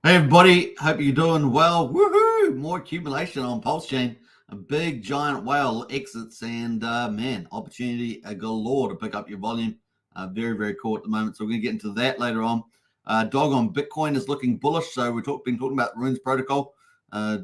Hey everybody, hope you're doing well. Woohoo! More accumulation on Pulsechain. A big giant whale exits and man, opportunity galore to pick up your volume. Very, very cool at the moment. So we're going to get into that later on. Dog on Bitcoin is looking bullish. So we've been talking about Runes Protocol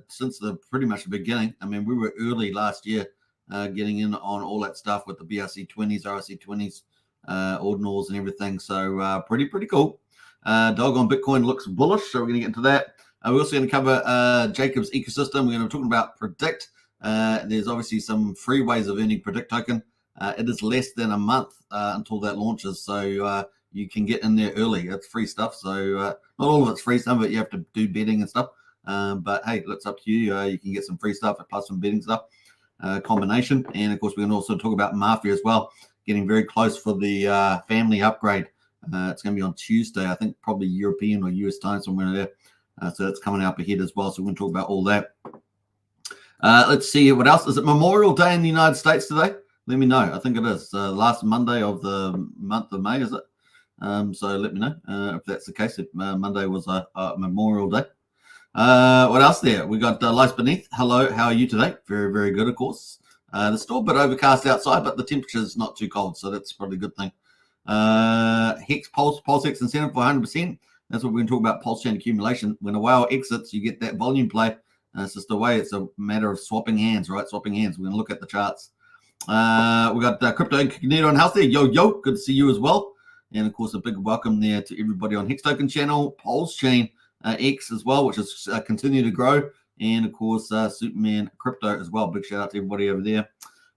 since pretty much the beginning. I mean, we were early last year getting in on all that stuff with the BRC20s, RC20s, ordinals and everything. So pretty cool. Dog on Bitcoin looks bullish, so we're going to get into that. We're also going to cover Jacob's ecosystem. We're going to be talking about Predict. There's obviously some free ways of earning Predict token. It is less than a month until that launches, so you can get in there early. It's free stuff, so not all of it's free. Some of it you have to do betting and stuff. But hey, it's up to you. You can get some free stuff plus some betting stuff combination. And of course, we're going to also talk about Mafia as well, getting very close for the family upgrade. It's going to be on Tuesday, I think, probably European or US time, somewhere there. So that's coming up ahead as well. So we're going to talk about all that. Let's see what else. Is it Memorial Day in the United States today? Let me know. I think it is. Last Monday of the month of May, is it? So let me know if that's the case. If Monday was a Memorial Day. What else there? We got Lights Beneath. Hello, how are you today? Very, very good, of course. It's still a bit overcast outside, but the temperature is not too cold, so that's probably a good thing. Hex Pulsechain incentive for 100%. That's what we're going to talk about. Pulsechain accumulation. When a whale exits, you get that volume play. It's just a way. It's a matter of swapping hands, right? Swapping hands. We're going to look at the charts. We got Crypto Incognito on House there. Yo, good to see you as well. And of course, a big welcome there to everybody on Hex Token channel, Pulsechain X as well, which is continue to grow. And of course, Superman Crypto as well. Big shout out to everybody over there.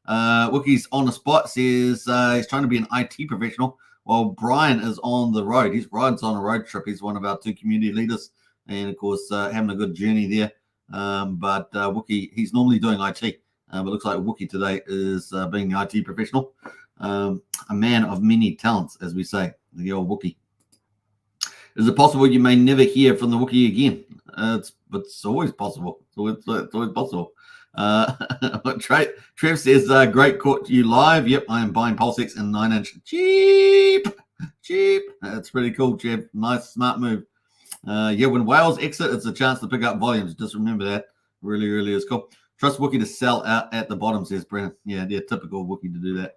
Wookie's on the spot, says he's trying to be an IT professional. Well, Brian is on the road. Brian's on a road trip. He's one of our 2 community leaders, and of course, having a good journey there. But Wookie, he's normally doing IT, but it looks like Wookie today is being an IT professional. A man of many talents, as we say, the old Wookie. Is it possible you may never hear from the Wookie again? It's always possible. It's always possible. Trev says, great caught you live. Yep, I am buying Pulsex in 9-inch. Cheap. That's pretty cool, Trev. Nice, smart move. Yeah, when whales exit, it's a chance to pick up volumes. Just remember that. Really is cool. Trust Wookie to sell out at the bottom, says Brennan. Yeah, they're typical Wookie to do that.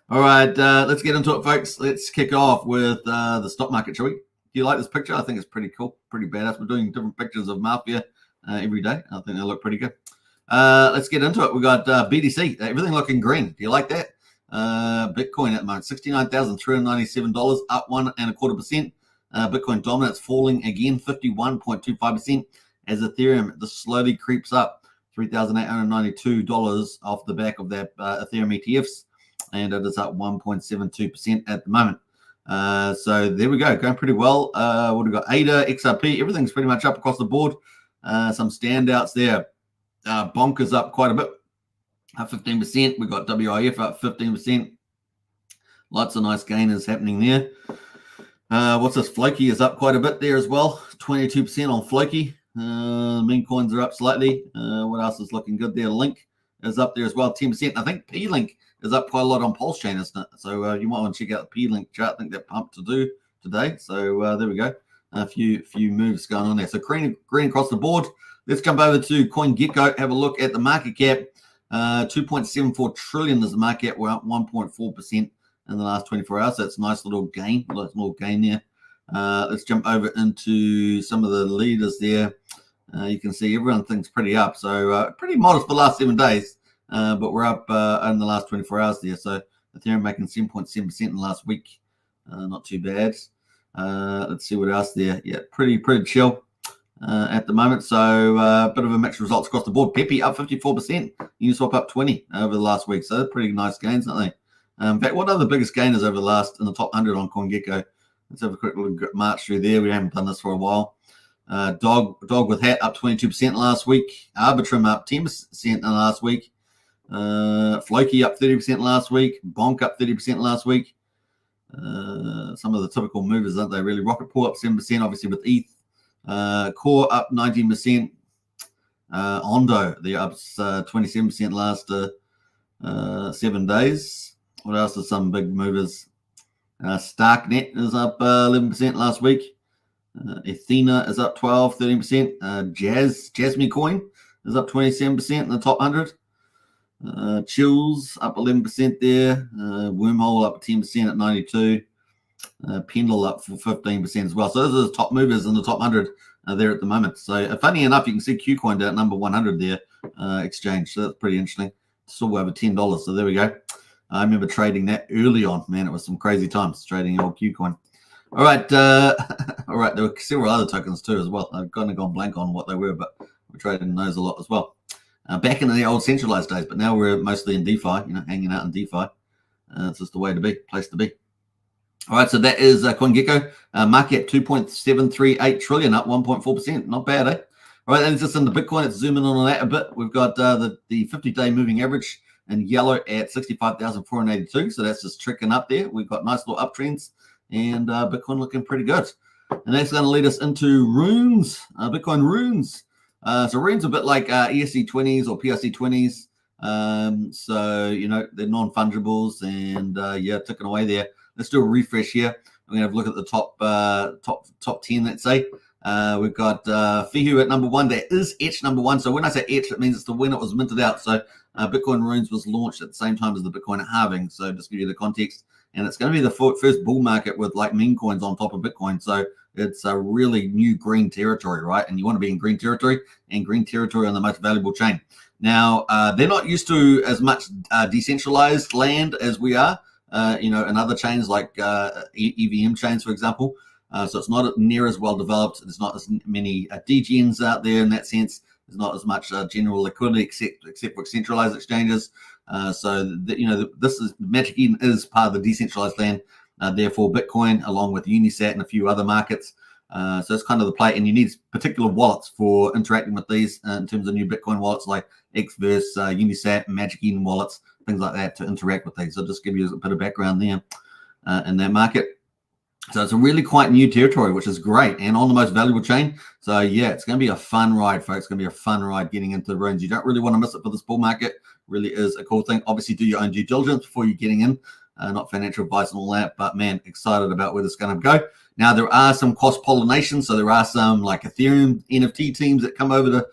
All right, let's get into it, folks. Let's kick off with the stock market, shall we? Do you like this picture? I think it's pretty cool, pretty badass. We're doing different pictures of Mafia every day. I think they look pretty good. Let's get into it. We got BTC, everything looking green. Do you like that? Bitcoin at the moment, $69,397, up 1.25%. Bitcoin dominance falling again, 51.25%. As Ethereum just slowly creeps up, $3,892 off the back of that Ethereum ETFs, and it is up 1.72% at the moment. So there we go, going pretty well. What have we got? ADA, XRP, everything's pretty much up across the board. Some standouts there. Bonk is up quite a bit, up 15%. We've got WIF up 15%. Lots of nice gainers happening there. What's this? Floki is up quite a bit there as well, 22% on Floki. Meme coins are up slightly. What else is looking good there? Link is up there as well, 10%. I think P-Link is up quite a lot on Pulsechain, isn't it? So you might want to check out the P-Link chart. I think they're pumped to do today. So there we go. A few moves going on there. So green across the board. Let's jump over to CoinGecko, have a look at the market cap. 2.74 trillion is the market cap. We're up 1.4% in the last 24 hours. So that's a nice little gain. There. Let's jump over into some of the leaders there. You can see everyone thinks pretty up. So pretty modest for the last 7 days. But we're up in the last 24 hours there. So Ethereum making 7.7% in the last week. Not too bad. Let's see what else there. Yeah, pretty chill. At the moment, so a bit of a mixed results across the board. Pepe up 54%, Uniswap up 20 over the last week, so they're pretty nice gains, aren't they? In fact, what are the biggest gainers over the last in the top 100 on CoinGecko? Let's have a quick look, march through there. We haven't done this for a while. Dog with Hat up 22% last week. Arbitrum up 10% in the last week. Floki up 30% last week. Bonk up 30% last week. Some of the typical movers, aren't they? Really, Rocket Pool up 7%, obviously with ETH. Core up 19%. Ondo, they're up 27% last 7 days. What else are some big movers? Starknet is up 11% last week. Athena is up 12, 13%. Jasmine Coin is up 27% in the top 100. Chills up 11% there. Wormhole up 10% at 92. Pendle up for 15% as well. So those are the top movers in the top 100 there at the moment. So funny enough, you can see Qcoin down at number 100 there, exchange. So that's pretty interesting. Still over $10. So there we go. I remember trading that early on. Man, it was some crazy times trading old Qcoin. All right. All right. There were several other tokens too as well. I've kind of gone blank on what they were, but we're trading those a lot as well. Back in the old centralized days, but now we're mostly in DeFi, hanging out in DeFi. It's just the way to be, place to be. All right, so that is CoinGecko. Market 2.738 trillion, up 1.4%. Not bad, eh? All right, and just in the Bitcoin, let's zoom in on that a bit. We've got the 50-day moving average in yellow at 65,482. So that's just tricking up there. We've got nice little uptrends, and Bitcoin looking pretty good. And that's going to lead us into runes, Bitcoin runes. So runes are a bit like ESC20s or PRC20s. So, they're non-fungibles and, yeah, ticking away there. Let's do a refresh here. We're going to have a look at the top 10, let's say. We've got Fihu at number 1. There is Etch number 1. So when I say Etch, it means it's the when it was minted out. So Bitcoin Runes was launched at the same time as the Bitcoin halving. So just to give you the context. And it's going to be the first bull market with like meme coins on top of Bitcoin. So it's a really new green territory, right? And you want to be in green territory, and green territory on the most valuable chain. Now, they're not used to as much decentralized land as we are. In other chains like EVM chains, for example. So it's not near as well developed. There's not as many degens out there in that sense. There's not as much general liquidity except for centralized exchanges. This is Magic Eden is part of the decentralized land. Therefore, Bitcoin, along with Unisat and a few other markets. So it's kind of the play, and you need particular wallets for interacting with these in terms of new Bitcoin wallets like Xverse, Unisat, Magic Eden wallets, things like that to interact with these. So I'll just give you a bit of background there in that market. So it's a really quite new territory, which is great, and on the most valuable chain. So yeah, it's going to be a fun ride, folks. It's going to be a fun ride getting into the runes. You don't really want to miss it for this bull market. Really is a cool thing. Obviously, do your own due diligence before you're getting in. Not financial advice and all that, but man, excited about where this is going to go. Now, there are some cross-pollination. So there are some like Ethereum NFT teams that come over to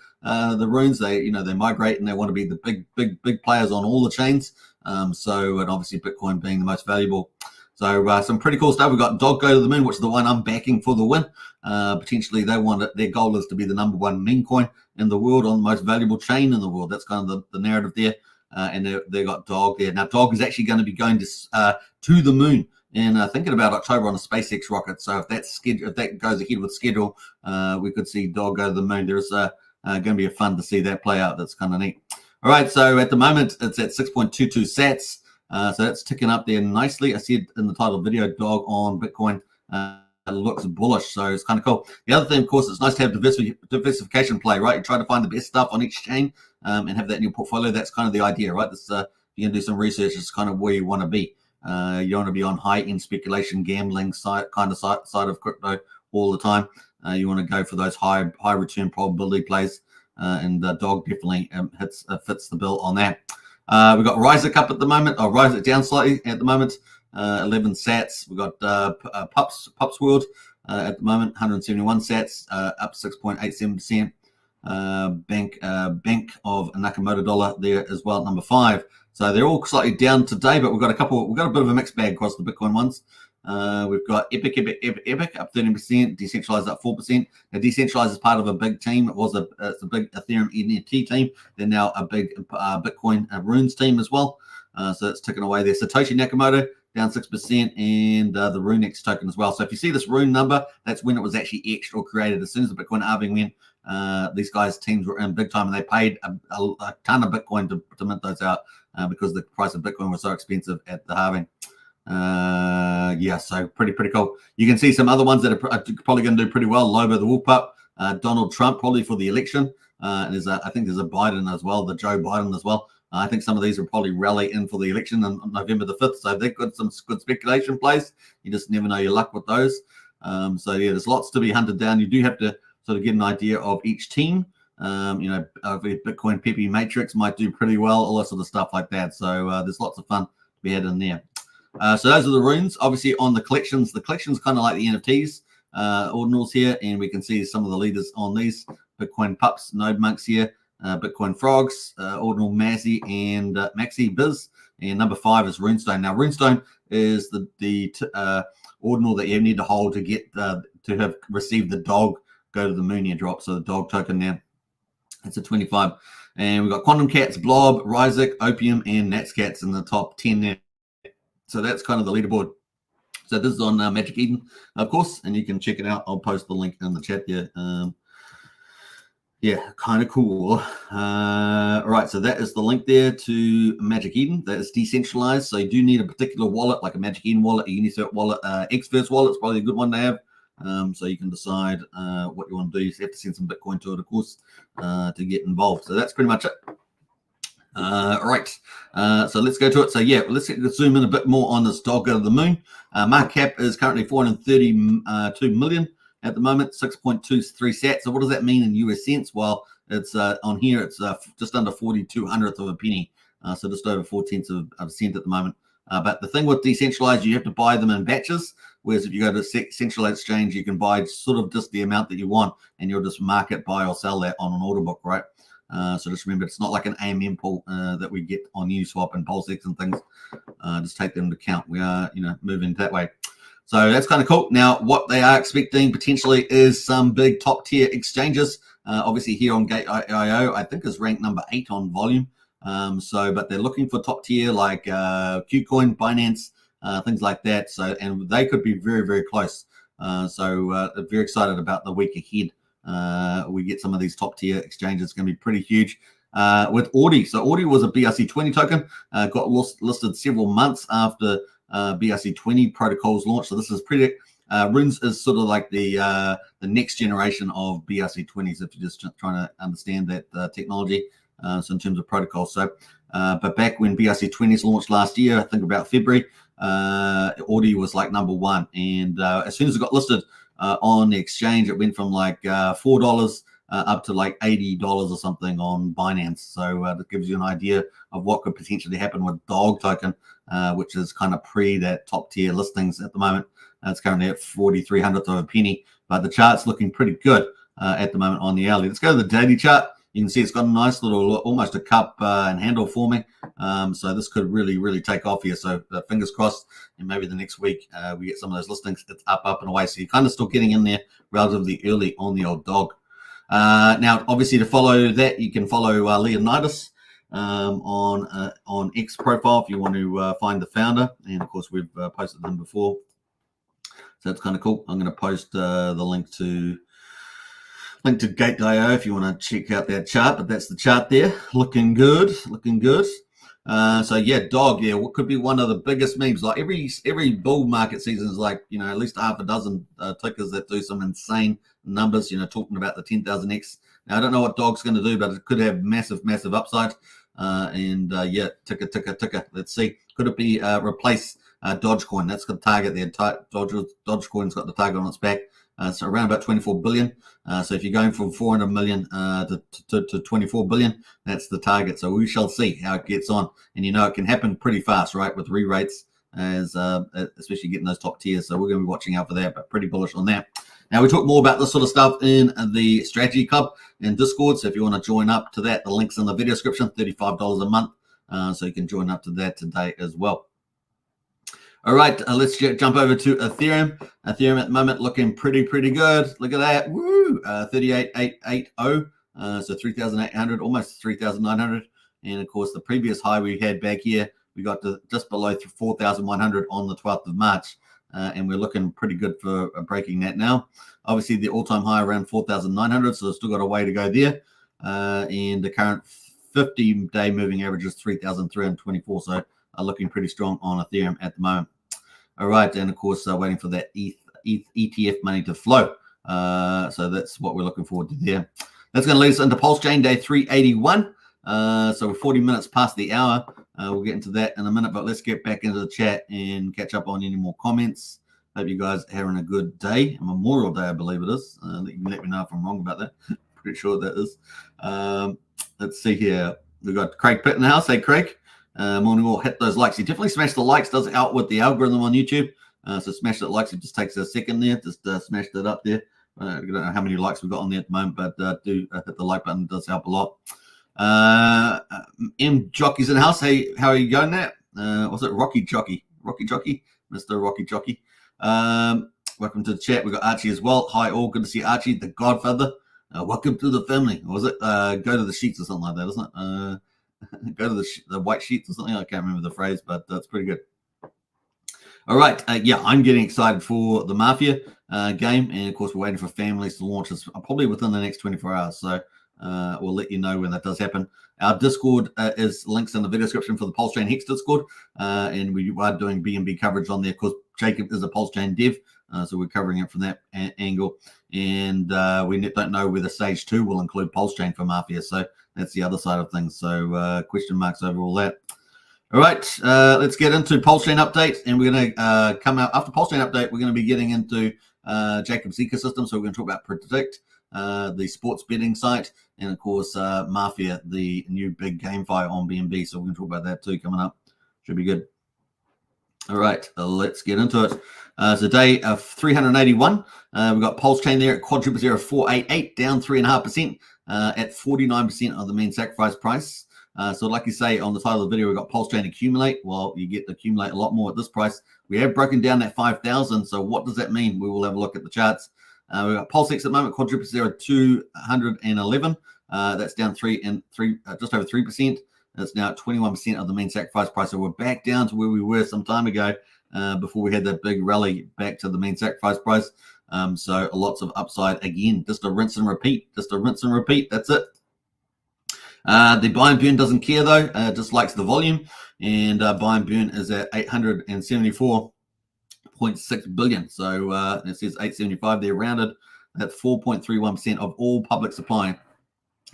the runes. They migrate and they want to be the big players on all the chains. And obviously Bitcoin being the most valuable. So some pretty cool stuff. We've got Dog Go to the Moon, which is the one I'm backing for the win. Potentially they want it. Their goal is to be the number 1 meme coin in the world on the most valuable chain in the world. That's kind of the narrative there. And they got Dog there. Now, Dog is actually going to be going to the moon and thinking about October on a SpaceX rocket. So if that goes ahead with schedule, we could see Dog go to the moon. There's going to be fun to see that play out. That's kind of neat. All right, so at the moment it's at 6.22 sats. So that's ticking up there nicely. I said in the title video, Dog on Bitcoin looks bullish, so it's kind of cool. The other thing, of course, it's nice to have diversification play, right? You try to find the best stuff on each chain and have that in your portfolio. That's kind of the idea, right? This you can do some research. It's kind of where you want to be. You don't want to be on high-end speculation, gambling side of crypto all the time. You want to go for those high return probability plays, and Dog definitely fits the bill on that. We've got Riser Cup at the moment. Riser down slightly at the moment. 11 sats. We've got Pups World at the moment, 171 sats, up 6.87%. Bank of Nakamoto dollar there as well, number 5. So they're all slightly down today, but we've got a bit of a mixed bag across the Bitcoin ones. We've got Epic up 13%, Decentralized up 4%. Now, Decentralized is part of a big team. It's a big Ethereum NFT team. They're now a big Bitcoin Runes team as well. So it's ticking away there. Satoshi Nakamoto down 6%, and the Rune X token as well. So if you see this Rune number, that's when it was actually etched or created. As soon as the Bitcoin halving went, these guys' teams were in big time, and they paid a ton of Bitcoin to mint those out because the price of Bitcoin was so expensive at the halving. So pretty cool. You can see some other ones that are probably going to do pretty well. Lobo the Wolf Pup, Donald Trump probably for the election. And I think there's a Biden as well, the Joe Biden as well. I think some of these will probably rally in for the election on November the 5th. So they've got some good speculation plays. You just never know your luck with those. There's lots to be hunted down. You do have to sort of get an idea of each team. Bitcoin Pepe Matrix might do pretty well, all that sort of stuff like that. So there's lots of fun to be had in there. So those are the runes. Obviously on the collections kind of like the NFTs. ordinals here, and we can see some of the leaders on these. Bitcoin Pups, Node Monks here, Bitcoin Frogs, Ordinal Mazzy, and Maxi Biz. And number 5 is Runestone. Now, Runestone is the ordinal that you need to hold to get to have received the dog go to the moon airdrop. So the dog token now, it's a 25. And we've got Quantum Cats, Blob, Ryzik, Opium, and Natscats in the top 10 there. So that's kind of the leaderboard. So this is on Magic Eden, of course, and you can check it out. I'll post the link in the chat there. Yeah, kind of cool. All right, so that is the link there to Magic Eden. That is decentralized, so you do need a particular wallet, like a Magic Eden wallet, a Uniswap wallet. Xverse wallet is probably a good one to have. So you can decide what you want to do. You have to send some Bitcoin to it, of course, to get involved. So that's pretty much it. All right, so let's go to it. So yeah, let's zoom in a bit more on this dog go to the moon. Market cap is currently 432 million at the moment, 6.23 sats. So what does that mean in US cents? Well, it's on here, it's just under 4200th of a penny, so just over 4/10 of a cent at the moment. But the thing with decentralized, you have to buy them in batches, whereas if you go to centralized exchange, you can buy sort of just the amount that you want, and you'll just market, buy or sell that on an order book, right? So just remember, it's not like an AMM pool that we get on Uniswap and Pulsechain and things. Just take them into account. We are, moving that way. So that's kind of cool. Now, what they are expecting potentially is some big top tier exchanges. Obviously, here on Gate.io, I think is ranked number 8 on volume. But they're looking for top tier like Qcoin, Binance, things like that. So, and they could be very, very close. Very excited about the week ahead. We get some of these top tier exchanges. It's going to be pretty huge. With Audi. So Audi was a BRC20 token, got listed several months after BRC20 protocols launched. So this is pretty, Runes is sort of like the next generation of BRC20s if you're just trying to understand that technology. So in terms of protocols. So, but back when BRC20s launched last year, I think about February, Audi was like number 1. And as soon as it got listed on the exchange, it went from like $4 up to like $80 or something on Binance. So that gives you an idea of what could potentially happen with Dog token, which is kind of pre that top tier listings at the moment. It's currently at 4/300th of a penny, but the chart's looking pretty good at the moment on the hourly. Let's go to the daily chart. You can see it's got a nice little, almost a cup and handle forming. So this could really, really take off here. So fingers crossed, and maybe the next week we get some of those listings. It's up and away. So you're kind of still getting in there relatively early on the old dog. Now, obviously, to follow that, you can follow Leonidas on X profile if you want to find the founder. And of course, we've posted them before. So that's kind of cool. I'm going to post the link to Gate.io if you want to check out that chart. But that's the chart there, looking good, looking good. So yeah, dog, yeah, what could be one of the biggest memes? Like every bull market season is like, at least half a dozen tickers that do some insane numbers, talking about the 10,000x. Now, I don't know what dog's going to do, but it could have massive, massive upside. Yeah, ticker. Let's see. Could it be replace Dogecoin? That's got the target there. Dogecoin's got the target on its back. So around about 24 billion. So if you're going from 400 million to 24 billion, that's the target. So we shall see how it gets on. And it can happen pretty fast, right, with re-rates, as especially getting those top tiers. So we're going to be watching out for that, but pretty bullish on that. Now, we talk more about this sort of stuff in the Strategy Club in Discord. So if you want to join up to that, the link's in the video description, $35 a month. So you can join up to that today as well. All right, let's jump over to Ethereum. Ethereum at the moment looking pretty good. Look at that. Woo! 38,880. So 3,800, almost 3,900. And of course, the previous high we had back here, we got to just below 4,100 on the 12th of March. And we're looking pretty good for breaking that now. Obviously, the all-time high around 4,900, so still got a way to go there. And the current 50-day moving average is 3,324, so looking pretty strong on Ethereum at the moment. All right, and of course, waiting for that ETF money to flow. So that's what we're looking forward to there. That's going to lead us into Pulsechain day 381. So we're 40 minutes past the hour. We'll get into that in a minute, but let's get back into the chat and catch up on any more comments. Hope you guys are having a good day. Memorial Day, I believe it is. You can let me know if I'm wrong about that. Pretty sure that is. Let's see here. We've got Craig Pitt in the house. Hey, Craig. Morning all. Hit those likes. You definitely smash the likes. Does help with the algorithm on YouTube. So smash that likes. It just takes a second there. Just smash that up there. I don't know how many likes we've got on there at the moment, but do hit the like button. It does help a lot. M Jockey's in the house. Hey, how are you going there? Was it Rocky Jockey, Mr. Rocky Jockey? Welcome to the chat. We've got Archie as well. Hi all, good to see Archie, the Godfather. Welcome to the family. Or was it go to the sheets or something like that, isn't it? Go to the white sheets or something. I can't remember the phrase, but that's pretty good. All right. Yeah, I'm getting excited for the Mafia game. And, of course, we're waiting for families to launch this probably within the next 24 hours. So we'll let you know when that does happen. Our Discord is links in the video description for the Pulsechain Hex Discord. And we are doing BNB coverage on there. Of course, Jacob is a Pulsechain dev. So we're covering it from that angle. And we don't know whether Stage 2 will include Pulsechain for Mafia. So that's the other side of things. So question marks over all that. All right, let's get into Pulsechain update, and we're going to come out after Pulsechain update. We're going to be getting into Jacob's ecosystem, so we're going to talk about Predict, the sports betting site, and of course Mafia, the new big GameFi on BNB. So we're going to talk about that too coming up. Should be good. All right, let's get into it. So day of 381, we've got Pulsechain there at quadruple 0488, down 3.5% at 49% of the mean sacrifice price. So like you say on the title of the video, we've got Pulsechain accumulate. Well, you get to accumulate a lot more at this price. We have broken down that 5,000. So what does that mean? We will have a look at the charts. We've got Pulsex at the moment, quadruple 211. That's down just over 3%. That's now at 21% of the mean sacrifice price. So we're back down to where we were some time ago before we had that big rally back to the mean sacrifice price. So lots of upside again. Just a rinse and repeat. That's it. The buy and burn doesn't care though, just likes the volume, and buy and burn is at 874.6 billion. So it says 875 there rounded. That's 4.31% of all public supply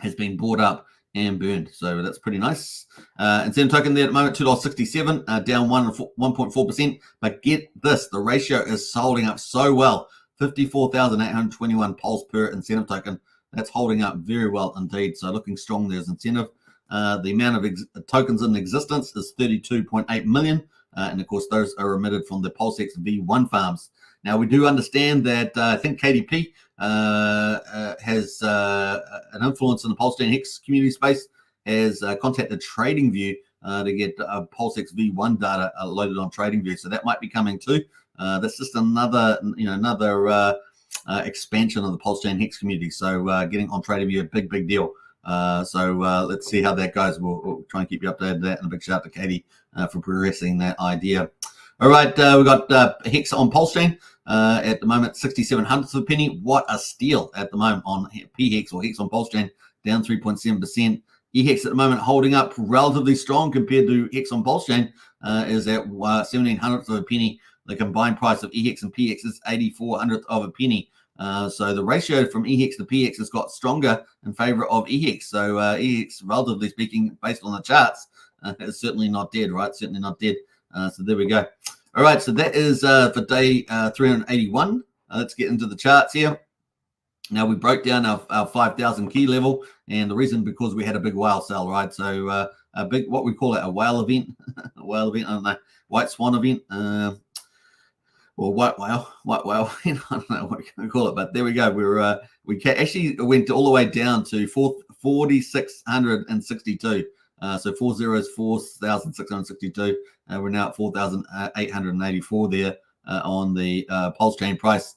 has been bought up and burned. So that's pretty nice. Incentive token there at the moment, $2.67, down 1.4%. But get this, the ratio is holding up so well. 54,821 pulse per incentive token. That's holding up very well indeed. So looking strong there's incentive. The amount of tokens in existence is 32.8 million. And of course, those are emitted from the Pulsex V1 farms. Now, we do understand that I think KDP has an influence in the Pulsechain Hex community space, has contacted TradingView to get Pulsex V1 data loaded on TradingView. So that might be coming too. That's just another expansion of the Pulsechain Hex community. So getting on TradingView, a big deal. So let's see how that goes. We'll try and keep you updated to that. And a big shout out to Katie for progressing that idea. All right, we've got Hex on Pulsechain at the moment, 67 hundredths of a penny. What a steal at the moment on PHEX or Hex on Pulsechain, down 3.7%. EHEX at the moment holding up relatively strong compared to Hex on Pulsechain, is at 17 hundredths of a penny. The combined price of EHEX and PX is 84 hundredths of a penny. So the ratio from EHEX to PX has got stronger in favor of EHEX. So EHEX, relatively speaking, based on the charts, is certainly not dead, right? Certainly not dead. So there we go. All right, so that is for day 381. Let's get into the charts here. Now, we broke down our 5,000 key level, and the reason because we had a big whale sell, right? So a big, what we call it, a whale event, I don't know, white swan event, or white whale, I don't know what you call it, but there we go. We actually went all the way down to 4,662. So 4,662. We're now at 4,884 there on the Pulsechain price.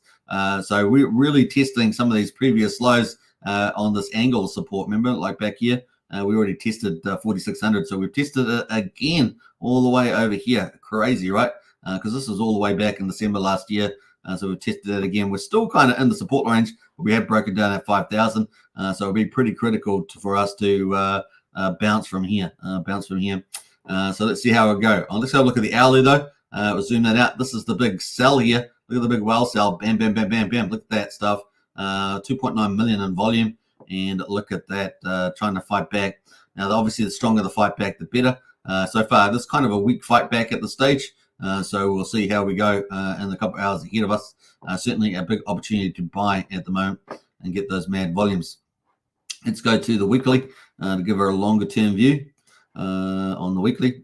So we're really testing some of these previous lows on this angle of support. Remember, like back here, we already tested 4,600. So we've tested it again all the way over here. Crazy, right? Because this was all the way back in December last year. So we've tested it again. We're still kind of in the support range. But we have broken down at 5,000. So it'll be pretty critical for us to bounce from here. So let's see how it go. Let's have a look at the hourly though. We'll zoom that out. This is the big sell here. Look at the big whale sell. Bam, bam, bam, bam, bam. Look at that stuff. 2.9 million in volume. And look at that, trying to fight back. Now, obviously, the stronger the fight back, the better. So far, this is kind of a weak fight back at the stage. So we'll see how we go in the couple of hours ahead of us. Certainly a big opportunity to buy at the moment and get those mad volumes. Let's go to the weekly to give her a longer term view on the weekly.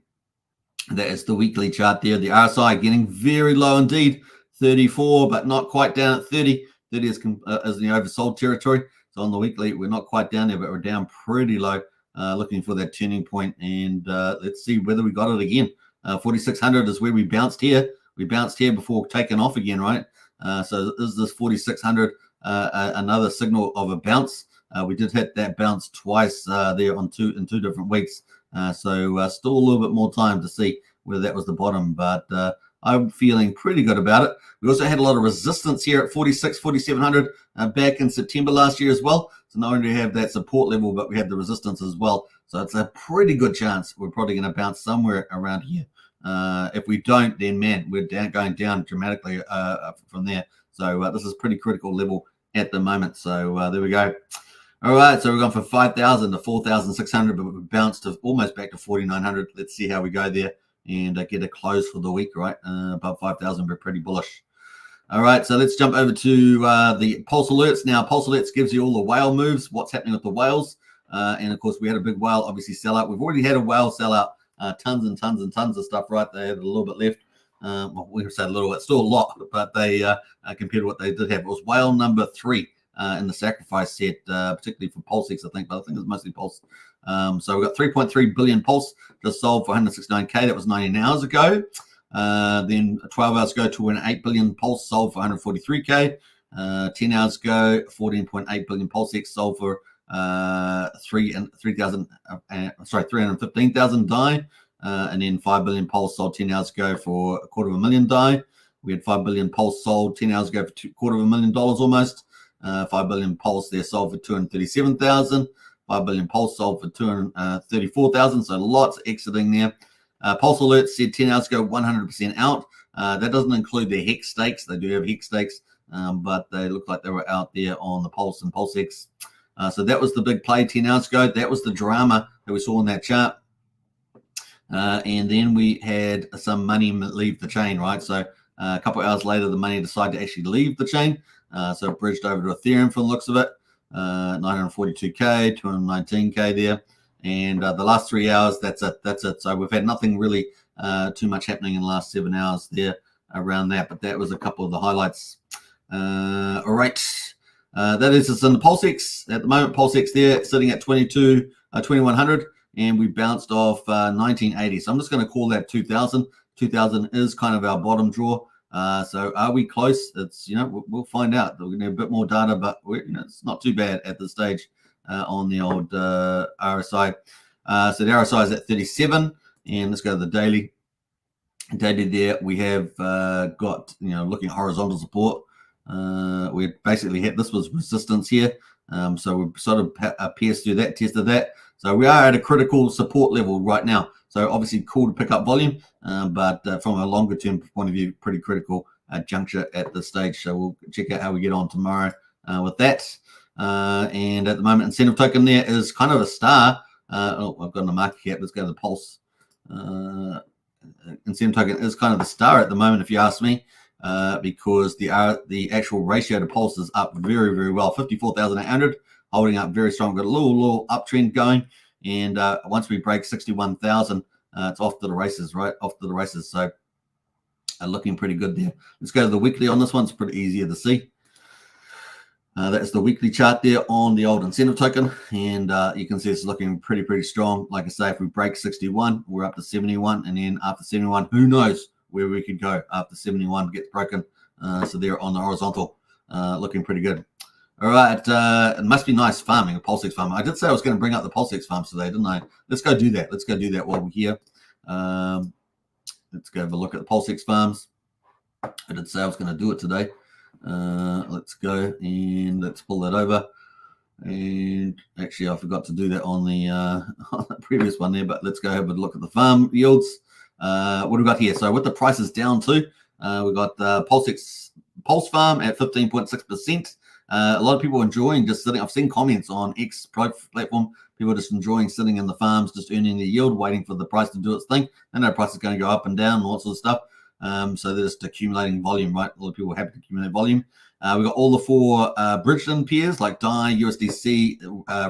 That is the weekly chart there. The RSI getting very low indeed, 34, but not quite down at 30. 30 is the oversold territory. So on the weekly, we're not quite down there, but we're down pretty low, looking for that turning point. And let's see whether we got it again. 4,600 is where we bounced here. We bounced here before taking off again, right? So is this 4,600 another signal of a bounce? We did hit that bounce twice there in two different weeks. So still a little bit more time to see whether that was the bottom, but I'm feeling pretty good about it. We also had a lot of resistance here at 4,700 back in September last year as well. So not only do we have that support level, but we had the resistance as well. So it's a pretty good chance we're probably going to bounce somewhere around here. If we don't, then man, we're going down dramatically from there. So this is pretty critical level at the moment. So there we go. All right, so we're going from 5,000 to 4,600, but we bounced to almost back to 4,900. Let's see how we go there and get a close for the week, right? Above 5,000, we're pretty bullish. All right, so let's jump over to the Pulse Alerts. Now, Pulse Alerts gives you all the whale moves, what's happening with the whales. And, of course, we had a big whale, obviously, sell out. We've already had a whale sell out, tons and tons and tons of stuff, right? They had a little bit left. Well, we said a little, it's still a lot, but they, compared to what they did have, it was whale number 3. In the sacrifice set, particularly for Pulsex, I think, but I think it's mostly Pulse. So we've got 3.3 billion Pulse just sold for 169K. That was 19 hours ago. Then 12 hours ago, 2.8 billion Pulse sold for 143K. 10 hours ago, 14.8 billion Pulsex sold for 315,000 DAI. And then 5 billion Pulse sold 10 hours ago for $250,000 DAI. We had 5 billion Pulse sold 10 hours ago for $250,000 almost. 5 billion Pulse there sold for 237,000. 5 billion Pulse sold for 234,000. So lots exiting there. Pulse Alert said 10 hours ago 100% out. That doesn't include their Hex stakes. They do have Hex stakes, but they look like they were out there on the Pulse and Pulsex. So that was the big play 10 hours ago. That was the drama that we saw in that chart. And then we had some money leave the chain, right? So a couple of hours later, the money decided to actually leave the chain. So it bridged over to Ethereum from the looks of it, 942K, 219K there. And the last 3 hours, that's it. So we've had nothing really too much happening in the last 7 hours there around that. But that was a couple of the highlights. All right. That is it's in the Pulsex. At the moment, Pulsex there sitting at 2,100. And we bounced off 1980. So I'm just going to call that 2,000. 2,000 is kind of our bottom draw. So are we close? It's, we'll find out. We're going to have a bit more data, but it's not too bad at this stage on the old RSI. So the RSI is at 37, and let's go to the daily. Daily there, we have got, looking at horizontal support. We basically hit, this was resistance here. So we've sort of pierced through that, tested that. So we are at a critical support level right now. So obviously cool to pick up volume, but from a longer term point of view, pretty critical juncture at this stage. So we'll check out how we get on tomorrow with that. And at the moment, incentive token there is kind of a star. I've got the market cap. Let's go to the Pulse. Incentive token is kind of the star at the moment, if you ask me, because the actual ratio to Pulse is up very, very well. 54,800, holding up very strong. Got a little uptrend going. And once we break 61,000, it's off to the races, right? Off to the races. So looking pretty good there. Let's go to the weekly on this one. It's pretty easier to see. That's the weekly chart there on the old incentive token. And you can see it's looking pretty strong. Like I say, if we break 61, we're up to 71. And then after 71, who knows where we could go after 71 gets broken. So they're on the horizontal, looking pretty good. All right, it must be nice farming, a Pulsex farm. I did say I was going to bring up the Pulsex farms today, didn't I? Let's go do that. Let's go do that while we're here. Let's go have a look at the Pulsex farms. I did say I was going to do it today. Let's go and let's pull that over. And actually, I forgot to do that on the previous one there, but let's go have a look at the farm yields. What do we got here? So with the prices down too, we've got Pulse farm at 15.6%. A lot of people enjoying just sitting. I've seen comments on X platform. People just enjoying sitting in the farms, just earning the yield, waiting for the price to do its thing. They know the price is going to go up and down and all that sort of stuff. So they're just accumulating volume, right? A lot of people are happy to accumulate volume. We've got all the four bridged-in pairs like DAI, USDC,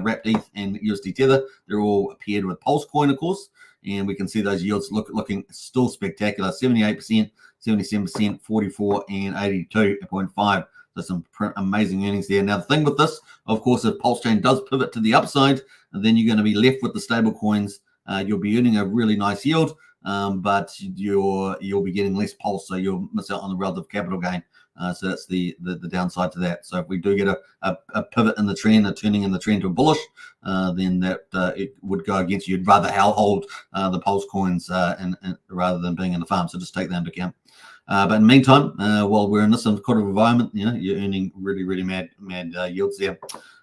Wrapped ETH, and USD Tether. They're all paired with Pulse coin, of course. and we can see those yields looking still spectacular: 78%, 77%, 44, and 82.5. So some amazing earnings there. Now the thing with this, of course, if Pulsechain does pivot to the upside, then you're going to be left with the stable coins. You'll be earning a really nice yield, but you'll be getting less pulse, so you'll miss out on the relative capital gain. So that's the downside to that. So if we do get a pivot in the trend, a turning in the trend to a bullish, then that it would go against you. You'd rather hold the pulse coins and rather than being in the farm. So just take that into account. But in the meantime, while we're in this sort of environment, you're earning really mad yields there.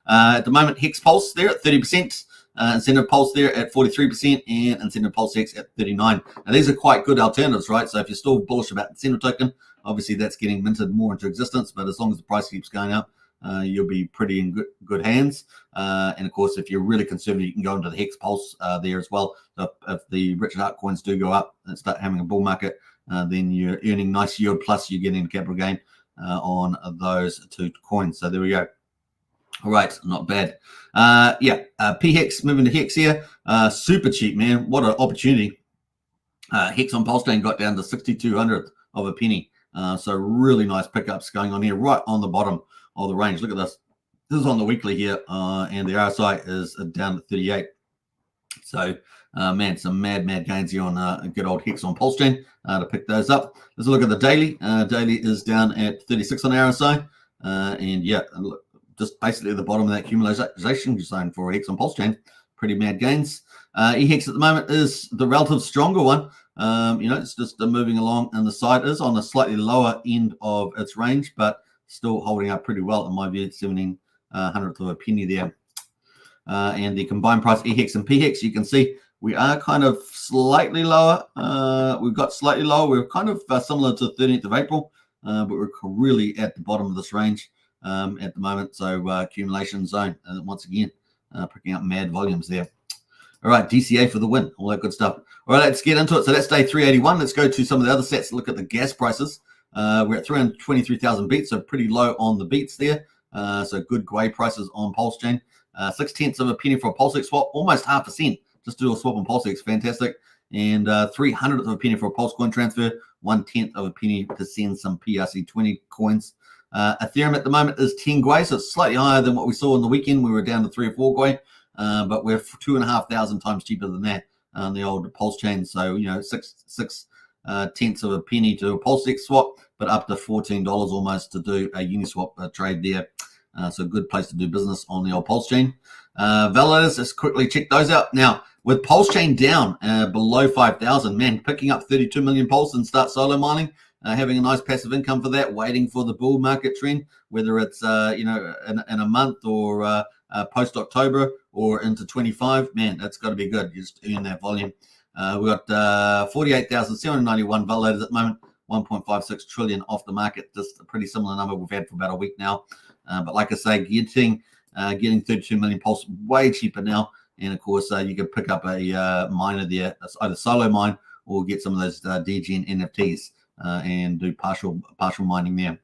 At the moment, Hex Pulse there at 30%. Incentive Pulse there at 43%, and Incentive Pulse X at 39%. Now these are quite good alternatives, right? So if you're still bullish about Incentive Token, obviously that's getting minted more into existence, but as long as the price keeps going up, you'll be pretty in good hands. And of course, if you're really conservative, you can go into the Hex Pulse there as well. So if the Richard altcoins do go up and start having a bull market, then you're earning nice yield, plus you're getting capital gain on those two coins. So there we go. All right, not bad. PHEX, moving to Hex here. Super cheap, man. What an opportunity. Hex on Pulsechain got down to 6200th of a penny. So really nice pickups going on here, right on the bottom of the range. Look at this. This is on the weekly here, and the RSI is down to 38. So, man, some mad gains here on good old Hex on Pulsechain to pick those up. Let's look at the daily. Daily is down at 36 on RSI. And yeah, look, just basically at the bottom of that accumulation zone for Hex on Pulsechain. Pretty mad gains. EHEX at the moment is the relative stronger one. It's just moving along, and the side is on a slightly lower end of its range, but still holding up pretty well in my view. 1700th of a penny there. And the combined price EHEX and PHEX, you can see we are kind of slightly lower. We've got slightly lower. We're kind of similar to 13th of April, but we're really at the bottom of this range at the moment. So accumulation zone, once again, picking up mad volumes there. All right, DCA for the win, all that good stuff. All right, let's get into it. So that's day 381. Let's go to some of the other sets. Look at the gas prices. We're at 323,000 beats, so pretty low on the beats there. So good grey prices on Pulsechain. 0.6 of a penny for a Pulsex swap, almost 0.5%. Just do a swap on Pulsex, fantastic. And 300th of a penny for a Pulse coin transfer, 1/10 of a penny to send some PRC20 coins. Ethereum at the moment is 10 gwei, so it's slightly higher than what we saw on the weekend. We were down to 3 or 4 gwei, but we're 2,500 times cheaper than that on the old Pulsechain. So, 6/10 of a penny to a Pulsex swap, but up to $14 almost to do a Uniswap trade there. So a good place to do business on the old Pulsechain. Validators, let's quickly check those out. Now, with Pulsechain down below 5,000, man, picking up 32 million Pulse and start solo mining, having a nice passive income for that, waiting for the bull market trend, whether it's, in a month or post-October or into 25, man, that's got to be good. You just earn that volume. We've got 48,791 validators at the moment, 1.56 trillion off the market, just a pretty similar number we've had for about a week now. But like I say, getting 32 million Pulse way cheaper now. And of course, you can pick up a miner there, either solo mine or get some of those DGN NFTs and do partial mining there.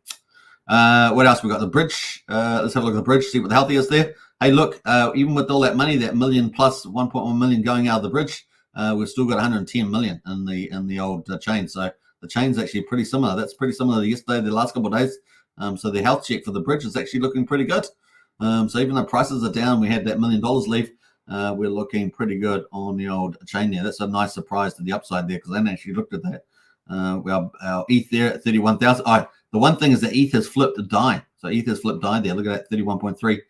What else? We got the bridge. Let's have a look at the bridge, see what the healthy is there. Hey, look, even with all that money, that million plus 1.1 million going out of the bridge, we've still got 110 million in the old chain. So the chain's actually pretty similar. That's pretty similar to yesterday, the last couple of days. So the health check for the bridge is actually looking pretty good. So even though prices are down, we had that $1 million leave. We're looking pretty good on the old chain there. That's a nice surprise to the upside there because I hadn't actually looked at that. Our ETH there at 31,000. The one thing is that ETH has flipped a die. So ETH has flipped die there. Look at that, 31.3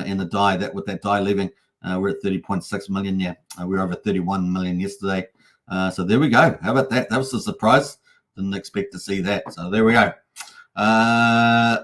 in the die. That with that die leaving, we're at 30.6 million there. We were over 31 million yesterday. So there we go. How about that? That was a surprise. Didn't expect to see that. So there we go.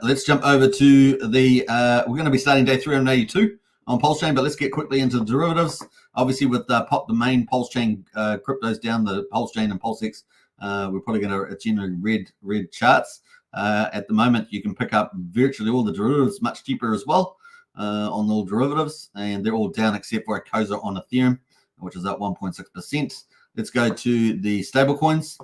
Let's jump over to the, we're going to be starting day 382 on Pulsechain, but let's get quickly into the derivatives. Obviously with the main Pulsechain cryptos down, the Pulsechain and Pulsex, we're probably going to generate red charts. At the moment, you can pick up virtually all the derivatives much cheaper as well on all derivatives, and they're all down except for a COSA on Ethereum, which is up 1.6%. Let's go to the stablecoins.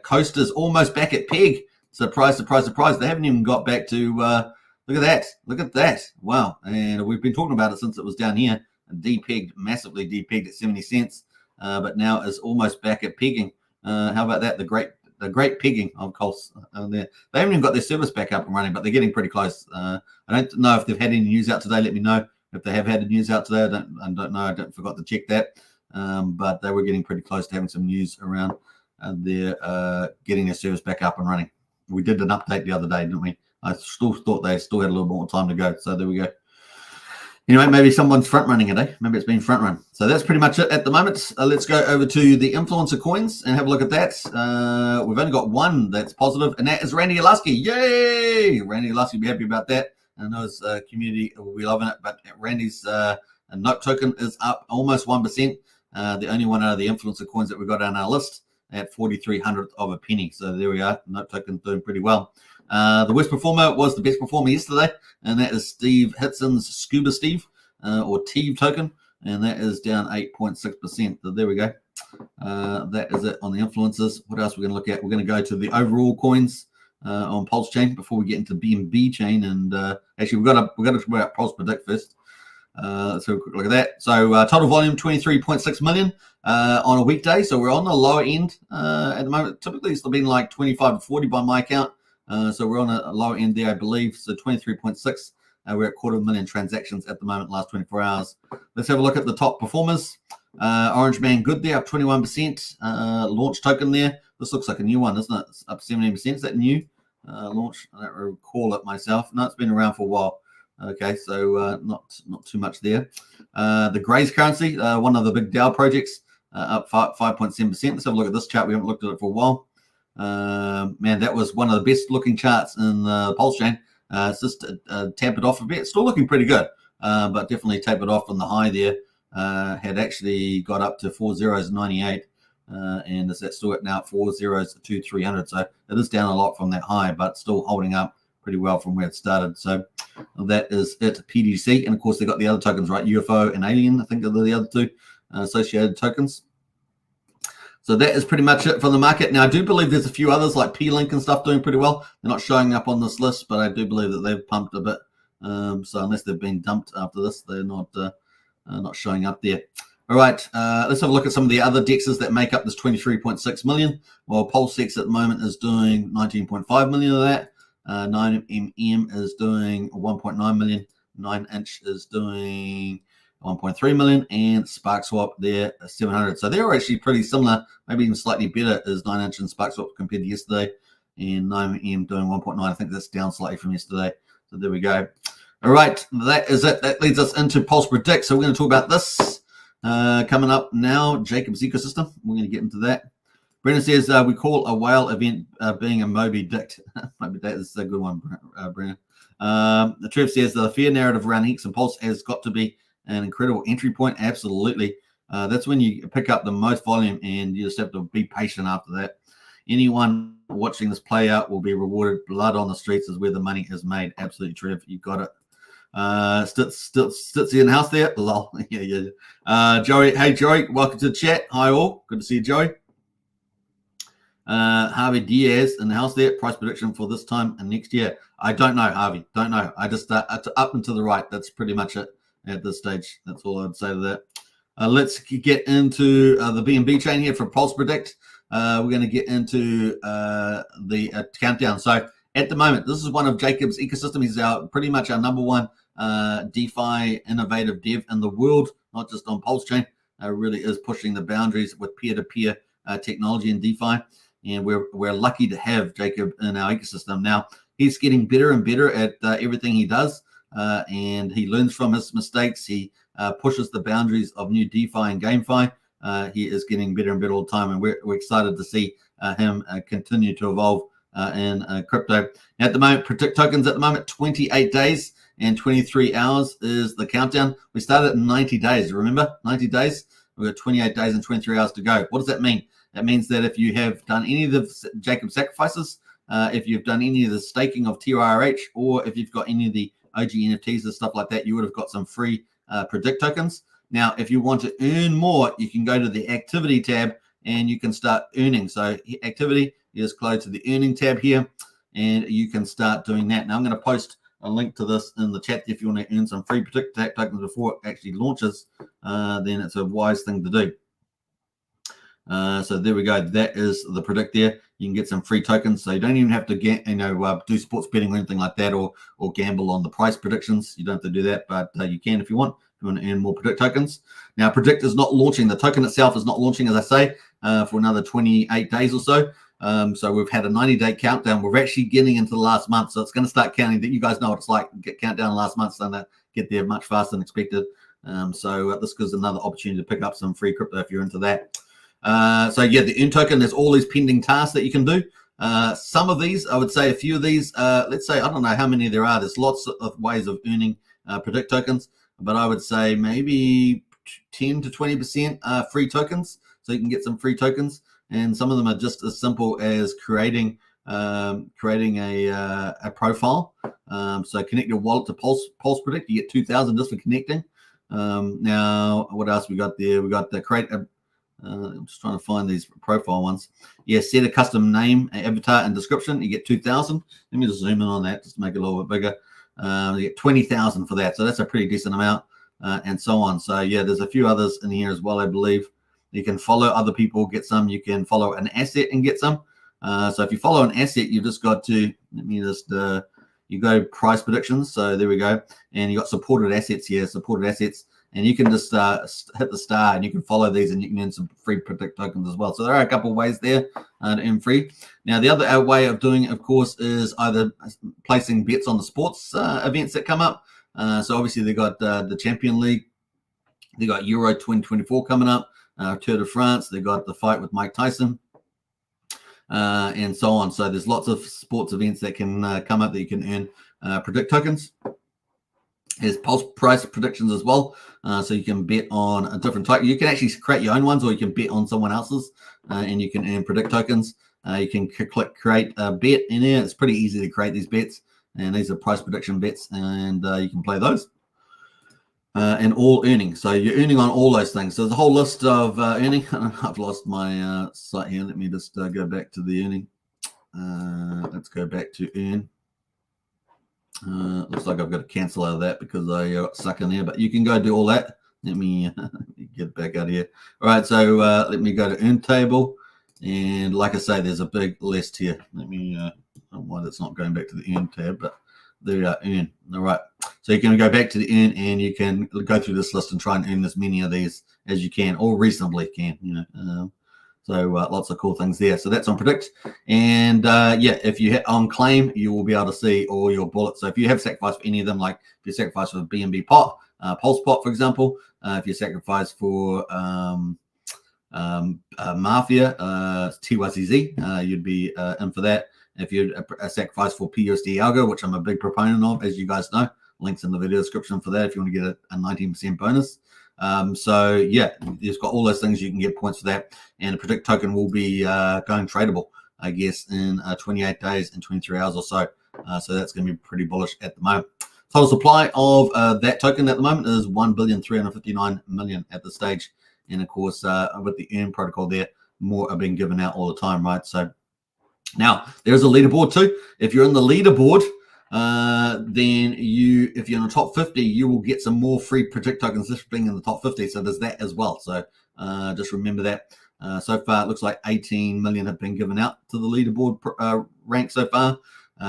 Coaster's almost back at peg. Surprise, surprise, surprise. They haven't even got back to, look at that. Look at that. Wow. And we've been talking about it since it was down here. Depegged, massively depegged at 70 cents. but now is almost back at pegging. How about that? The great pegging of Pulse. They haven't even got their service back up and running, but they're getting pretty close. I don't know if they've had any news out today. Let me know if they have had the news out today. I don't know. I forgot to check that. But they were getting pretty close to having some news around their getting their service back up and running. We did an update the other day, didn't we? I still thought they still had a little more time to go. So there we go. Anyway, maybe someone's front running it, eh? Maybe it's been front run. So that's pretty much it at the moment. Let's go over to the influencer coins and have a look at that. We've only got one that's positive, and that is Randy Alusky. Yay! Randy Alusky will be happy about that. I know his community will be loving it, but Randy's note token is up almost 1%. The only one out of the influencer coins that we've got on our list at 4300th of a penny. So there we are. Note token doing pretty well. The worst performer was the best performer yesterday, and that is Steve Hitson's Scuba Steve, or TEVE token, and that is down 8.6%. So there we go. That is it on the influencers. What else are we going to look at? We're going to go to the overall coins on Pulsechain before we get into BNB chain. And actually, we've got to talk about Pulse Predict first. Let's have a quick look at that. So total volume 23.6 million on a weekday. So we're on the lower end at the moment. Typically, it's been like 25 to 40 by my account. So we're on a lower end there, I believe. So 23.6. We're at 250,000 transactions at the moment, last 24 hours. Let's have a look at the top performers. Orange Man Good there, up 21%. Launch token there. This looks like a new one, isn't it? It's up 17%. Is that new? Launch? I don't recall it myself. No, it's been around for a while. Okay, so not too much there. The Grays currency, one of the big DAO projects, up 5.7%. Let's have a look at this chart. We haven't looked at it for a while. Man, that was one of the best looking charts in the Pulsechain. It's just tapered off a bit. Still looking pretty good, but definitely tapered off on the high there. Had actually got up to 4 zeros 98, and is that still at now 4 zeros to 300. So it is down a lot from that high, but still holding up pretty well from where it started. So that is it. PDC, and of course they got the other tokens, right? UFO and Alien, I think are the other two associated tokens. So that is pretty much it for the market. Now, I do believe there's a few others like P-Link and stuff doing pretty well. They're not showing up on this list, but I do believe that they've pumped a bit. So unless they've been dumped after this, they're not showing up there. All right, let's have a look at some of the other dexes that make up this 23.6 million. Well, PulseX at the moment is doing 19.5 million of that. 9mm is doing 1.9 million. 9-inch is doing 1.3 million, and SparkSwap there 700. So they're actually pretty similar, maybe even slightly better as 9-inch and SparkSwap compared to yesterday, and 9mm doing 1.9. I think that's down slightly from yesterday. So there we go. All right, that is it. That leads us into Pulse Predict. So we're going to talk about this coming up now. Jacob's ecosystem. We're going to get into that. Brennan says we call a whale event being a Moby Dick. Moby Dick is a good one, Brennan. The Trev says the fear narrative around Hex and Pulse has got to be an incredible entry point. Absolutely. That's when you pick up the most volume, and you just have to be patient after that. Anyone watching this play out will be rewarded. Blood on the streets is where the money is made. Absolutely, Trev. You got it. Stitzy in the house there. Lol. Yeah. Joey. Hey, Joey. Welcome to the chat. Hi, all. Good to see you, Joey. Harvey Diaz in the house there. Price prediction for this time and next year. I don't know, Harvey. Don't know. I just up and to the right. That's pretty much it at this stage. That's all I'd say to that. Let's get into the BNB chain here for Pulse Predict. We're going to get into the countdown. So at the moment, this is one of Jacob's ecosystem. He's pretty much our number one DeFi innovative dev in the world, not just on Pulsechain. Really is pushing the boundaries with peer-to-peer technology and DeFi. And we're lucky to have Jacob in our ecosystem. Now, he's getting better and better at everything he does. And he learns from his mistakes. He pushes the boundaries of new DeFi and GameFi. He is getting better and better all the time, and we're excited to see him continue to evolve in crypto. Now, at the moment, Predict tokens at the moment, 28 days and 23 hours is the countdown. We started at 90 days, remember? 90 days. We've got 28 days and 23 hours to go. What does that mean? That means that if you have done any of the Jacob sacrifices, if you've done any of the staking of TRH, or if you've got any of the OG NFTs and stuff like that, you would have got some free Predict tokens. Now, if you want to earn more, you can go to the activity tab and you can start earning. So activity is close to the earning tab here, and you can start doing that. Now, I'm going to post a link to this in the chat if you want to earn some free Predict tokens before it actually launches. Then it's a wise thing to do. So there we go. That is the predict there. You can get some free tokens, so you don't even have to get do sports betting or anything like that, or gamble on the price predictions. You don't have to do that, but you can if you want. If you want to earn more predict tokens. Now, predict is not launching. The token itself is not launching, as I say, for another 28 days or so. So we've had a 90-day countdown. We're actually getting into the last month, so it's going to start counting. That you guys know what it's like. Get countdown last month, so that get there much faster than expected. So this gives another opportunity to pick up some free crypto if you're into that. So yeah, the earn token, there's all these pending tasks that you can do. Some of these, I would say a few of these, let's say, I don't know how many there are. There's lots of ways of earning predict tokens, but I would say maybe 10 to 20% free tokens. So you can get some free tokens, and some of them are just as simple as creating a profile. So connect your wallet to Pulse Predict. You get 2,000 just for connecting. Now, what else we got there? We got the create a I'm just trying to find these profile ones. Yeah, set a custom name, avatar, and description. You get 2,000. Let me just zoom in on that just to make it a little bit bigger. You get 20,000 for that. So that's a pretty decent amount, and so on. So yeah, there's a few others in here as well, I believe. You can follow other people, get some. You can follow an asset and get some. So if you follow an asset, you've just got to, let me just, you go price predictions. So there we go. And you got supported assets here, supported assets. And you can just hit the star and you can follow these and you can earn some free predict tokens as well. So there are a couple of ways there to earn free. Now, the other way of doing it, of course, is either placing bets on the sports events that come up. So obviously they got the Champion League. They got Euro 2024 coming up, Tour de France. They got the fight with Mike Tyson, and so on. So there's lots of sports events that can come up that you can earn predict tokens. There's pulse price predictions as well, so you can bet on a different type. You can actually create your own ones, or you can bet on someone else's, and you can earn predict tokens. You can click create a bet in there. It's pretty easy to create these bets, and these are price prediction bets, and you can play those. And all earning. So you're earning on all those things. So there's a whole list of earning. I've lost my site here. Let me just go back to the earning. Let's go back to earn. Looks like I've got to cancel out of that because I got stuck in there, but you can go do all that. Let me get back out of here. All right, so let me go to earn table, and like I say, there's a big list here. Let me I don't know why that's not going back to the earn tab, but there we are, earn. All right, so you can go back to the earn, and you can go through this list and try and earn as many of these as you can, or reasonably can, so lots of cool things there. So that's on predict. And yeah, if you hit on claim, you will be able to see all your bullets. So if you have sacrificed for any of them, like if you sacrifice for BNB pot, Pulse pot, for example, if you sacrifice for Mafia, TYCZ, you'd be in for that. If you sacrifice for PUSD Algo, which I'm a big proponent of, as you guys know, links in the video description for that if you want to get a 19% bonus. So yeah, you've got all those things. You can get points for that, and the predict token will be going tradable, I guess, in 28 days and 23 hours or so. So that's going to be pretty bullish at the moment. Total supply of that token at the moment is 1,359,000,000 at this stage, and of course with the earn protocol there, more are being given out all the time, right? So now there's a leaderboard too. If you're in the leaderboard, then if you're in the top 50, you will get some more free predict tokens just being in the top 50. So there's that as well. So just remember that. So far, it looks like 18 million have been given out to the leaderboard rank so far.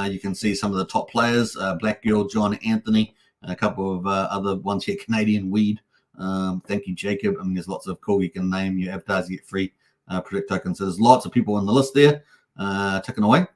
You can see some of the top players: Black Girl, John, Anthony, a couple of other ones here, Canadian Weed. Thank you, Jacob. I mean, there's lots of cool. You can name your avatars, you get free predict tokens. So there's lots of people on the list there ticking away.